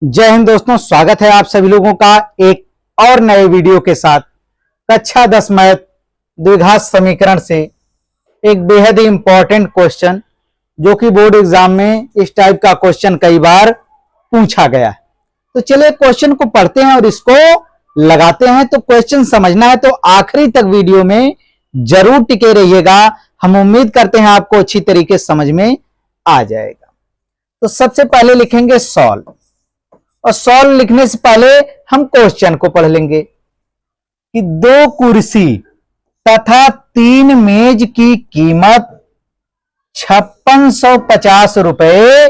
जय हिंद दोस्तों, स्वागत है आप सभी लोगों का एक और नए वीडियो के साथ। कक्षा 10 मैथ द्विघात समीकरण से एक बेहद ही इंपॉर्टेंट क्वेश्चन, जो कि बोर्ड एग्जाम में इस टाइप का क्वेश्चन कई बार पूछा गया है। तो चलिए क्वेश्चन को पढ़ते हैं और इसको लगाते हैं। तो क्वेश्चन समझना है तो आखिरी तक वीडियो में जरूर टिके रहिएगा। हम उम्मीद करते हैं आपको अच्छी तरीके से समझ में आ जाएगा। तो सबसे पहले लिखेंगे सॉल्व, और सॉल्व लिखने से पहले हम क्वेश्चन को पढ़ लेंगे कि 2 कुर्सी तथा 3 मेज की कीमत 5650 रुपए।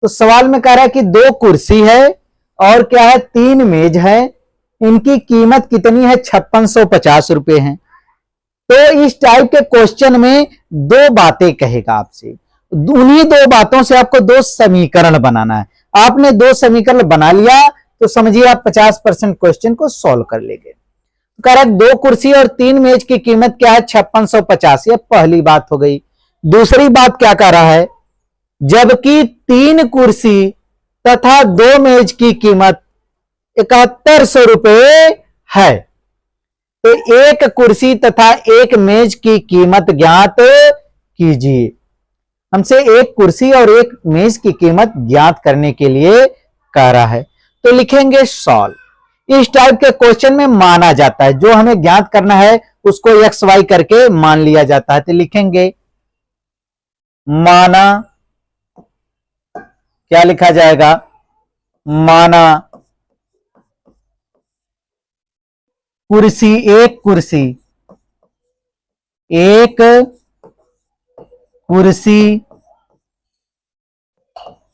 तो सवाल में कह रहा है कि 2 कुर्सी है और क्या है, 3 मेज है, इनकी कीमत कितनी है, 5650 रुपए है। तो इस टाइप के क्वेश्चन में 2 बातें कहेगा आपसे, उन्हीं 2 बातों से आपको 2 समीकरण बनाना है। आपने 2 समीकरण बना लिया तो समझिए आप 50% क्वेश्चन को सॉल्व कर लेंगे। कह रहा है 2 कुर्सी और 3 मेज की कीमत क्या है, 5650। ये पहली बात हो गई। दूसरी बात क्या कह रहा है, जबकि 3 कुर्सी तथा 2 मेज की कीमत 7100 रुपए है। तो 1 कुर्सी तथा 1 मेज की कीमत ज्ञात कीजिए। हमसे 1 कुर्सी और 1 मेज की कीमत ज्ञात करने के लिए कह रहा है। तो लिखेंगे सॉल्व। इस टाइप के क्वेश्चन में माना जाता है, जो हमें ज्ञात करना है उसको एक्स वाई करके मान लिया जाता है। तो लिखेंगे माना, क्या लिखा जाएगा, माना कुर्सी, 1 कुर्सी, 1 कुर्सी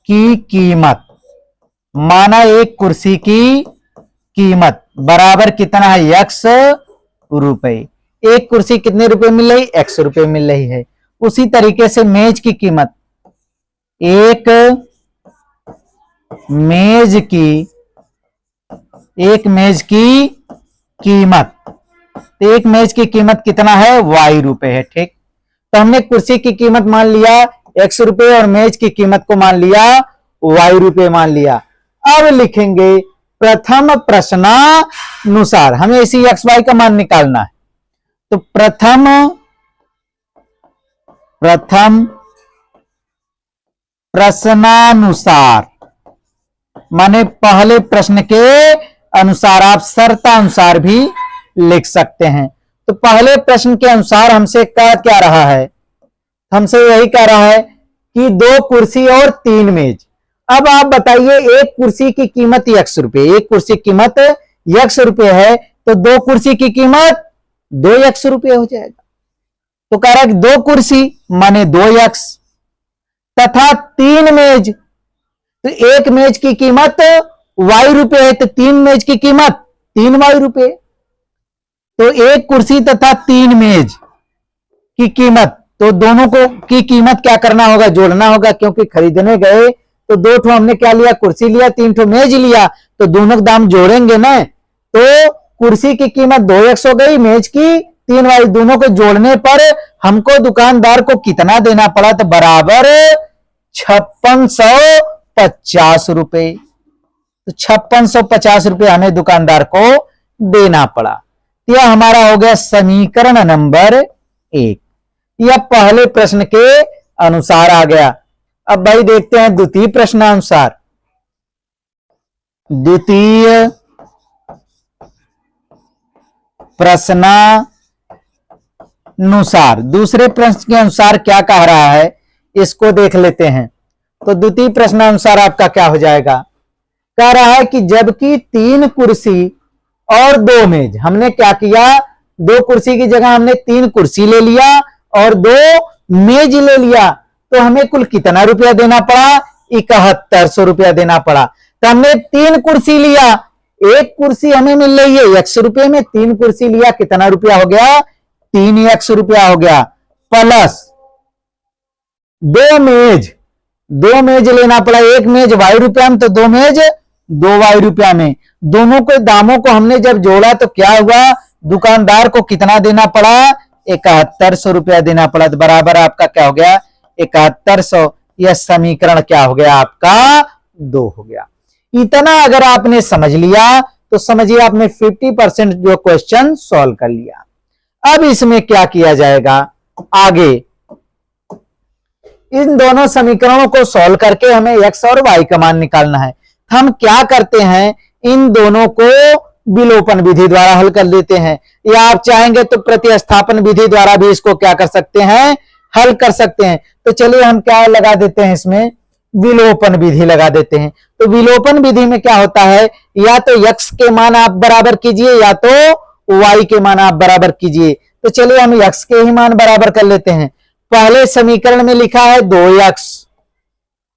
की कीमत, माना 1 कुर्सी की कीमत बराबर कितना है, x रुपए। 1 कुर्सी कितने रुपए मिल रही, x रुपए मिल रही है। उसी तरीके से मेज की कीमत, 1 मेज की कीमत, तो 1 मेज की कीमत कितना है, y रुपए है। ठीक, तो हमने कुर्सी की कीमत मान लिया x रुपए और मेज की कीमत को मान लिया y रुपए मान लिया। अब लिखेंगे प्रथम प्रश्नानुसार, हमें इसी x y का मान निकालना है। तो प्रथम प्रश्नानुसार माने पहले प्रश्न के अनुसार, आप शर्तानुसार भी लिख सकते हैं। तो पहले प्रश्न के अनुसार हमसे कह क्या रहा है, हमसे यही कह रहा है कि 2 कुर्सी और 3 मेज। अब आप बताइए, 1 कुर्सी की कीमत x रुपए, 1 कुर्सी की कीमत x रुपए है, तो 2 कुर्सी की कीमत 2x रुपए हो जाएगा। तो कह रहा है कि 2 कुर्सी माने 2x तथा 3 मेज, तो 1 मेज की कीमत y रुपए है, तो 3 मेज की कीमत 3y रुपए। तो 1 कुर्सी तथा 3 मेज की कीमत, तो दोनों को की कीमत क्या करना होगा, जोड़ना होगा, क्योंकि खरीदने गए तो 2 ठो हमने क्या लिया, कुर्सी लिया, 3 ठो मेज लिया, तो दोनों का दाम जोड़ेंगे ना। तो कुर्सी की कीमत 2x हो गई, मेज की 3y, दोनों को जोड़ने पर हमको दुकानदार को कितना देना पड़ा, तो बराबर 5650 रुपए। तो 5650 रुपए हमें दुकानदार को देना पड़ा। यह हमारा हो गया समीकरण नंबर 1। यह पहले प्रश्न के अनुसार आ गया। अब भाई देखते हैं द्वितीय प्रश्नानुसार। द्वितीय प्रश्नानुसार, दूसरे प्रश्न के अनुसार क्या कह रहा है, इसको देख लेते हैं। तो द्वितीय प्रश्नानुसार आपका क्या हो जाएगा, कह रहा है कि जबकि 3 कुर्सी और 2 मेज, हमने क्या किया, 2 कुर्सी की जगह हमने 3 कुर्सी ले लिया और 2 मेज ले लिया, तो हमें कुल कितना रुपया देना पड़ा, 7100 रुपया देना पड़ा। तो हमने 3 कुर्सी लिया, 1 कुर्सी हमें मिल रही है x रुपये में, 3 कुर्सी लिया, कितना रुपया हो गया, 3x रुपया हो गया, प्लस 2 मेज लेना पड़ा, 1 मेज y रुपया में, तो 2 मेज 2y रुपया में। दोनों के दामों को हमने जब जोड़ा तो क्या हुआ, दुकानदार को कितना देना पड़ा, 7100 रुपया देना पड़ा। तो बराबर आपका क्या हो गया, 7100। यह समीकरण क्या हो गया आपका, 2 हो गया। इतना अगर आपने समझ लिया तो समझिए आपने 50% जो क्वेश्चन सॉल्व कर लिया। अब इसमें क्या किया जाएगा, आगे इन दोनों समीकरणों को सॉल्व करके हमें x और y का मान निकालना है। हम क्या करते हैं, इन दोनों को विलोपन विधि द्वारा हल कर लेते हैं, या आप चाहेंगे तो प्रतिस्थापन विधि द्वारा भी इसको क्या कर सकते हैं, हल कर सकते हैं। तो चलिए हम क्या लगा देते हैं, इसमें विलोपन विधि लगा देते हैं। तो विलोपन विधि में क्या होता है, या तो x के मान आप बराबर कीजिए या तो y के मान आप बराबर कीजिए। तो चलिए हम x के ही मान बराबर कर लेते हैं। पहले समीकरण में लिखा है 2x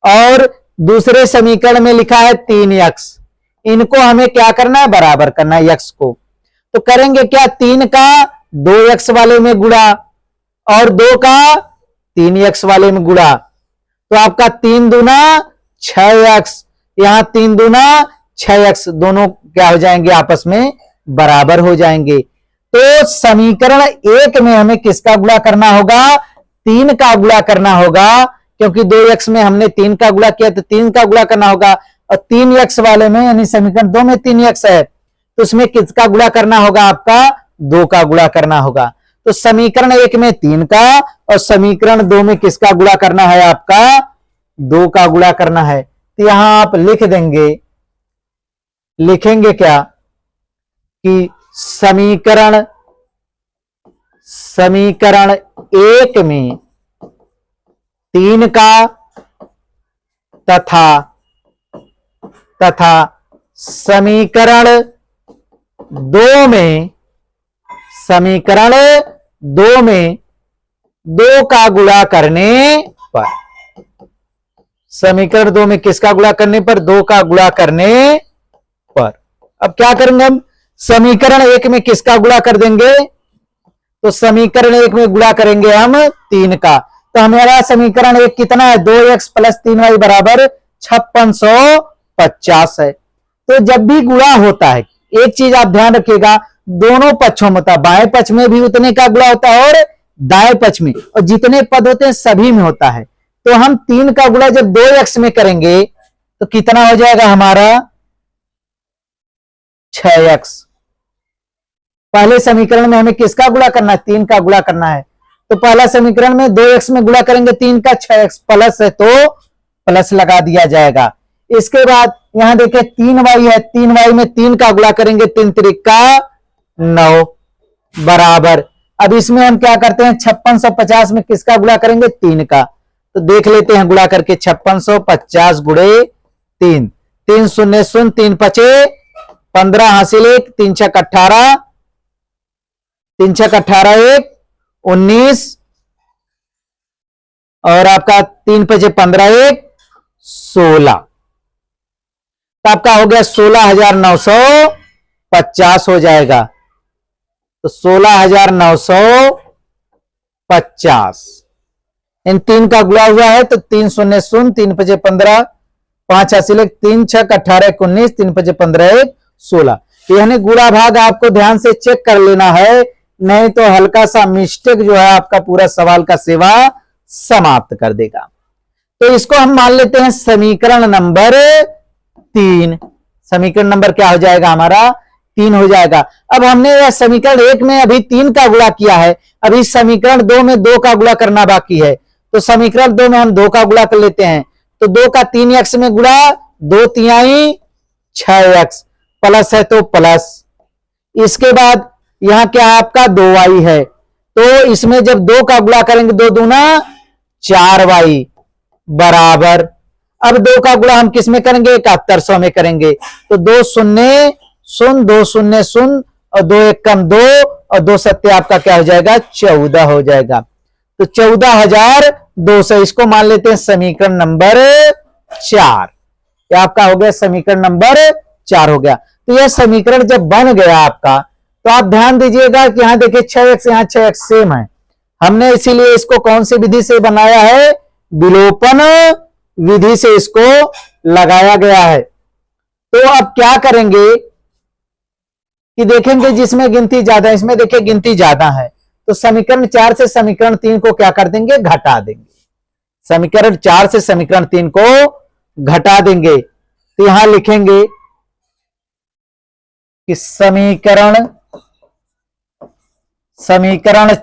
और दूसरे समीकरण में लिखा है 3x। इनको हमें क्या करना है, बराबर करना है x को। तो करेंगे क्या, 3 का 2x वाले में गुणा और 2 का 3x वाले में गुणा, तो आपका 3 दूना 6x, यहां 3 दूना 6x, दोनों क्या हो जाएंगे, आपस में बराबर हो जाएंगे। तो समीकरण 1 में हमें किसका गुणा करना होगा, 3 का गुणा करना होगा, क्योंकि 2x में हमने 3 का गुणा किया तो 3 का गुणा करना होगा। और 3x वाले में यानी समीकरण 2 में 3x है तो उसमें किसका गुणा करना होगा, आपका 2 का गुणा करना होगा। तो समीकरण 1 में 3 का और समीकरण 2 में किसका गुणा करना है, आपका 2 का गुणा करना है। तो यहां आप लिख देंगे, लिखेंगे क्या कि समीकरण 1 में 3 का तथा समीकरण 2 में 2 का गुणा करने पर, समीकरण 2 में किसका गुणा करने पर, 2 का गुणा करने पर। अब क्या करेंगे हम, समीकरण 1 में किसका गुणा कर देंगे, तो समीकरण 1 में गुणा करेंगे हम 3 का। तो हमारा समीकरण 1 कितना है, 2x + 3y बराबर 5650 है। तो जब भी गुणा होता है, एक चीज आप ध्यान रखिएगा, दोनों पक्षों में होता है, बाएं पक्ष में भी उतने का गुणा होता है और दाएं पक्ष में, और जितने पद होते हैं सभी में होता है। तो हम 3 का गुणा जब 2x में करेंगे तो कितना हो जाएगा हमारा 6x। पहले समीकरण में हमें किसका गुणा करना है, 3 का गुणा करना है। तो पहला समीकरण में 2x में गुणा करेंगे 3 का, 6x प्लस है तो प्लस लगा दिया जाएगा। इसके बाद यहां देखिए 3y है, 3y में 3 का गुणा करेंगे, 3 त्रिका 9 बराबर। अब इसमें हम क्या करते हैं, 5650 में किसका गुणा करेंगे, 3 का। तो देख लेते हैं गुणा करके, 5650 गुणे 3, 3 शून्य शून्य, 3 पचे 15 हासिल 1, 3 छक 18, 3 छक 18 1 19, और आपका 3 पचे 15 1 16, तो आपका हो गया 16,950 हो जाएगा। तो 16,950 इन 3 का गुणा हुआ है, तो 3 शून्य शून्य, 3 पचे 15, 5 हासिल 1, 3 छक 18 1 19, 3 पचे 15 1 16। यानी गुणा भाग आपको ध्यान से चेक कर लेना है, नहीं तो हल्का सा मिस्टेक जो है आपका पूरा सवाल का सेवा समाप्त कर देगा। तो इसको हम मान लेते हैं समीकरण नंबर 3। समीकरण नंबर क्या हो जाएगा हमारा, 3 हो जाएगा। अब हमने यह समीकरण 1 में अभी 3 का गुणा किया है, अभी समीकरण 2 में 2 का गुणा करना बाकी है। तो समीकरण 2 में हम 2 का गुणा कर लेते हैं। तो 2 का 3x में गुणा, 2 तिहाई 6x, प्लस है तो प्लस। इसके बाद यहां क्या आपका 2y है, तो इसमें जब 2 का गुणा करेंगे, 2 दूना 4y बराबर। अब 2 का गुणा हम किस में करेंगे, 7100 में करेंगे। तो 2 शून्य शून्य, 2 शून्य शून्य, और 2 1 कम 2, और 2 सत्य आपका क्या हो जाएगा, 14 हो जाएगा। तो 14,200 इसको मान लेते हैं समीकरण नंबर 4। ये आपका हो गया समीकरण नंबर 4 हो गया। तो यह समीकरण जब बन गया आपका, तो आप ध्यान दीजिएगा कि यहां देखिए 6x यहां 6x सेम है, हमने इसीलिए इसको कौन सी विधि से बनाया है, विलोपन विधि से इसको लगाया गया है। तो अब क्या करेंगे कि देखेंगे जिसमें गिनती ज्यादा है, इसमें देखिए गिनती ज्यादा है, तो समीकरण 4 से समीकरण 3 को क्या कर देंगे, घटा देंगे। समीकरण 4 से समीकरण 3 को घटा देंगे तो यहां लिखेंगे कि समीकरण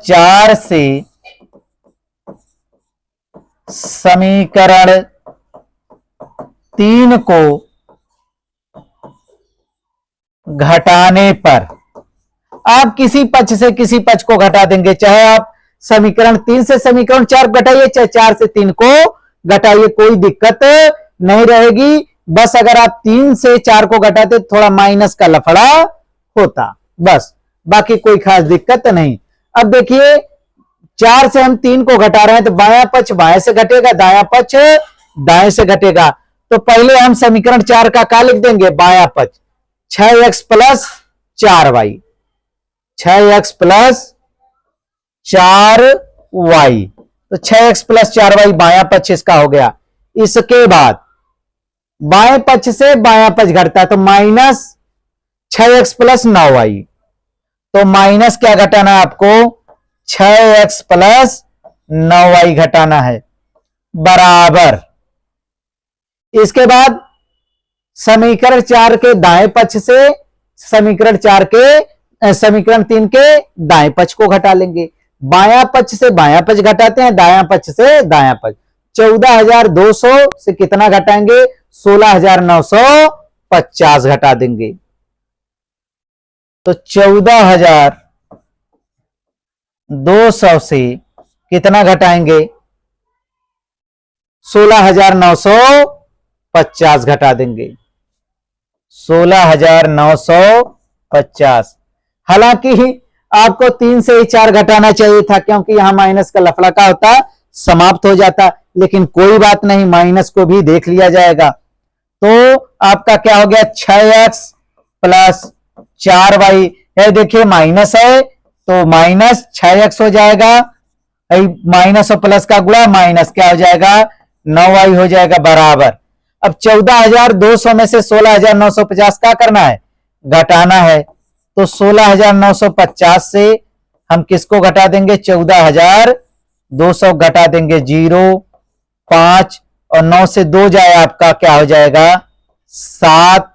4 से समीकरण 3 को घटाने पर, आप किसी पक्ष से किसी पक्ष को घटा देंगे, चाहे आप समीकरण 3 से समीकरण 4 घटाइए, चाहे 4 से 3 को घटाइए, कोई दिक्कत नहीं रहेगी। बस अगर आप 3 से 4 को घटाते थोड़ा माइनस का लफड़ा होता, बस, बाकी कोई खास दिक्कत नहीं। अब देखिए 4 से हम 3 को घटा रहे हैं तो बायां पक्ष बाएं से घटेगा, दायां पक्ष दाएं से घटेगा। तो पहले हम समीकरण 4 का क्या लिख देंगे, बायां पक्ष 6x plus 4y, 6x plus 4y, तो 6x प्लस 4y बायां पक्ष इसका हो गया। इसके बाद बाएं पक्ष से बायां पक्ष घटता है तो माइनस 6x प्लस 9y, तो माइनस क्या घटाना है आपको, 6x प्लस 9y घटाना है, बराबर। इसके बाद समीकरण 4 के दाएं पक्ष से समीकरण 3 के दाएं पक्ष को घटा लेंगे। बायां पक्ष से बायां पक्ष घटाते हैं, दायां पक्ष से दायां पक्ष। 14,200 से कितना घटाएंगे, 16,950 घटा देंगे। तो 14,200 से कितना घटाएंगे, 16,950 घटा देंगे, 16,950। हालांकि आपको 3 से ही 4 घटाना चाहिए था, क्योंकि यहां माइनस का लफड़ा का होता, समाप्त हो जाता, लेकिन कोई बात नहीं, माइनस को भी देख लिया जाएगा। तो आपका क्या हो गया, 6x प्लस 4y, ये देखिए माइनस है तो माइनस 6x हो जाएगा, माइनस और प्लस का गुणा, माइनस क्या हो जाएगा, 9y हो जाएगा, बराबर। अब 14,200 में से 16,950 क्या करना है, घटाना है। तो 16,950 से हम किसको घटा देंगे, 14,200 घटा देंगे, 0, 5 और 9 से 2 जाए आपका क्या हो जाएगा, 7,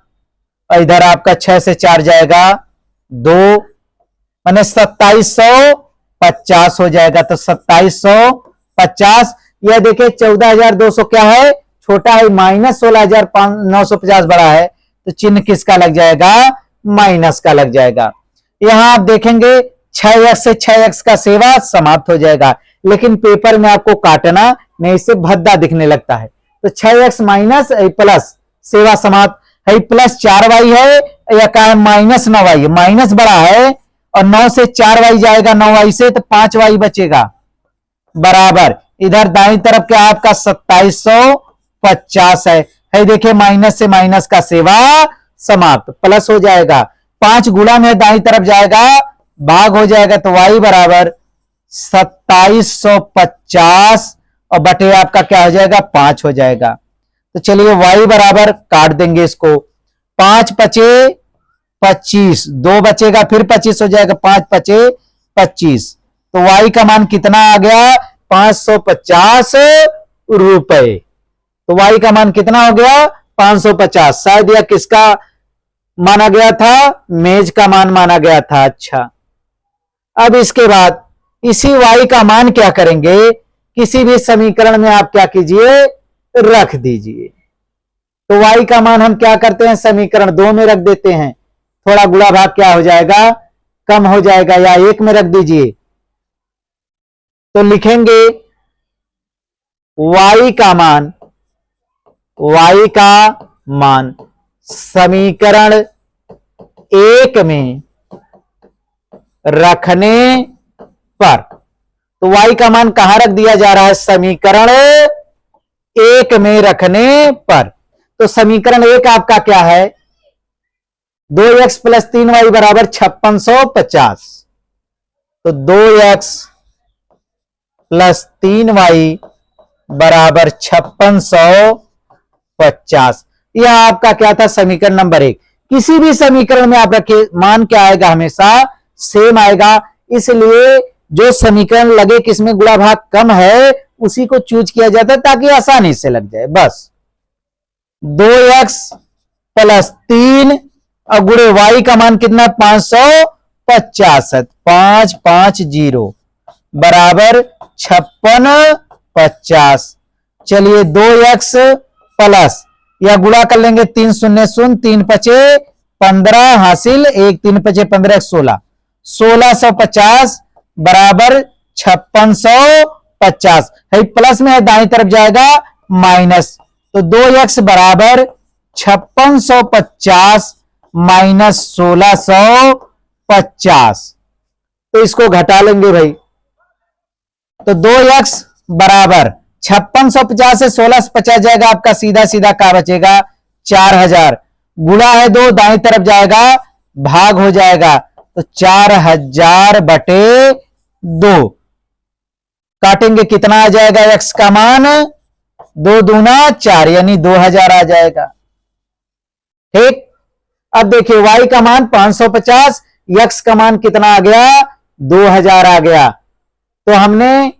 और इधर आपका 6 से 4 जाएगा 2, माने 2750 हो जाएगा। तो 2750, यह देखिए 14,200 क्या है, छोटा है, माइनस 16,950 बड़ा है, तो चिन्ह किसका लग जाएगा, माइनस का लग जाएगा। यहां आप देखेंगे 6x से 6x का सेवा समाप्त हो जाएगा, लेकिन पेपर में आपको काटना नहीं, इससे भद्दा दिखने लगता है। तो 6x माइनस प्लस सेवा समाप्त है, प्लस 4y है या क्या है, माइनस 9y, माइनस बड़ा है और 9 से 4y जाएगा 9y से, तो 5y बचेगा, बराबर। इधर दाईं तरफ क्या आपका 2750 है देखिए माइनस से माइनस का सेवा समाप्त, प्लस हो जाएगा, 5 गुणा में दाईं तरफ जाएगा, भाग हो जाएगा, तो y बराबर 2750 और बटे आपका क्या हो जाएगा, 5 हो जाएगा। तो चलिए y बराबर काट देंगे इसको, 5 पचे 25, 2 बचेगा फिर 25 हो जाएगा, 5 पचे 25, तो y का मान कितना आ गया, 550 रुपए। तो y का मान कितना हो गया, 550। शायद यह किसका माना गया था, मेज का मान माना गया था। अच्छा, अब इसके बाद इसी y का मान क्या करेंगे, किसी भी समीकरण में आप क्या कीजिए, रख दीजिए। तो y का मान हम क्या करते हैं, समीकरण 2 में रख देते हैं, थोड़ा गुणा भाग क्या हो जाएगा, कम हो जाएगा, या 1 में रख दीजिए। तो लिखेंगे y का मान समीकरण 1 में रखने पर, तो y का मान कहां रख दिया जा रहा है, समीकरण 1 में रखने पर। तो समीकरण 1 आपका क्या है, 2x प्लस 3y बराबर 5650, तो 2x प्लस 3y बराबर 5650, यह आपका क्या था, समीकरण नंबर 1। किसी भी समीकरण में आप रखिए, मान क्या आएगा, हमेशा सेम आएगा, इसलिए जो समीकरण लगे कि इसमें गुणा भाग कम है उसी को चूज किया जाता है, ताकि आसानी से लग जाए, बस। 2x प्लस 3 और गुणे y का मान कितना 550 550 बराबर 5650। चलिए 2x प्लस या गुणा कर लेंगे 3 शून्य शून्य 3 पचे 15 हासिल 1 3 पचे 15 16 1650 बराबर 5650 है। प्लस में है दाईं तरफ जाएगा माइनस, तो 2x बराबर 5650 माइनस 1650। तो इसको घटा लेंगे भाई, तो 2x बराबर 5650 से 1650 जाएगा, आपका सीधा सीधा क्या बचेगा 4000। गुणा है 2 दाईं तरफ जाएगा भाग हो जाएगा, तो 4000 बटे 2 काटेंगे कितना आ जाएगा x का मान 2 दूना 4 यानी 2000 आ जाएगा। ठीक, अब देखिए y का मान 550, x का मान कितना आ गया 2000 आ गया। तो हमें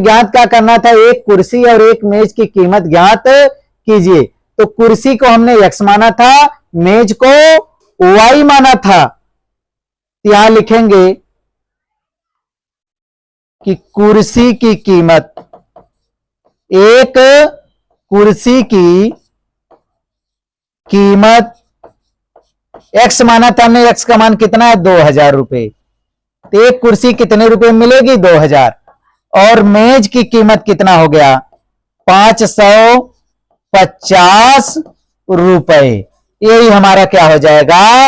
ज्ञात क्या करना था, एक कुर्सी और एक मेज की कीमत ज्ञात कीजिए। तो कुर्सी को हमने x माना था, मेज को y माना था। यहां लिखेंगे कि कुर्सी की कीमत, एक कुर्सी की कीमत x माना था हमने, x का मान कितना है 2000 रुपए। तो एक कुर्सी कितने रुपए मिलेगी 2000, और मेज की कीमत कितना हो गया 550 रुपए। यही हमारा क्या हो जाएगा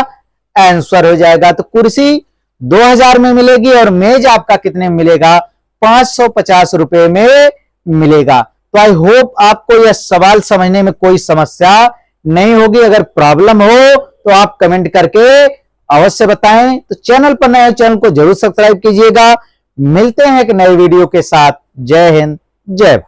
आंसर हो जाएगा। तो कुर्सी 2000 में मिलेगी और मेज आपका कितने में मिलेगा 550 रुपए में मिलेगा। तो आई होप आपको यह सवाल समझने में कोई समस्या नहीं होगी। अगर प्रॉब्लम हो तो आप कमेंट करके अवश्य बताएं। तो चैनल पर नए, चैनल को जरूर सब्सक्राइब कीजिएगा। मिलते हैं एक नए वीडियो के साथ। जय हिंद, जय भारत।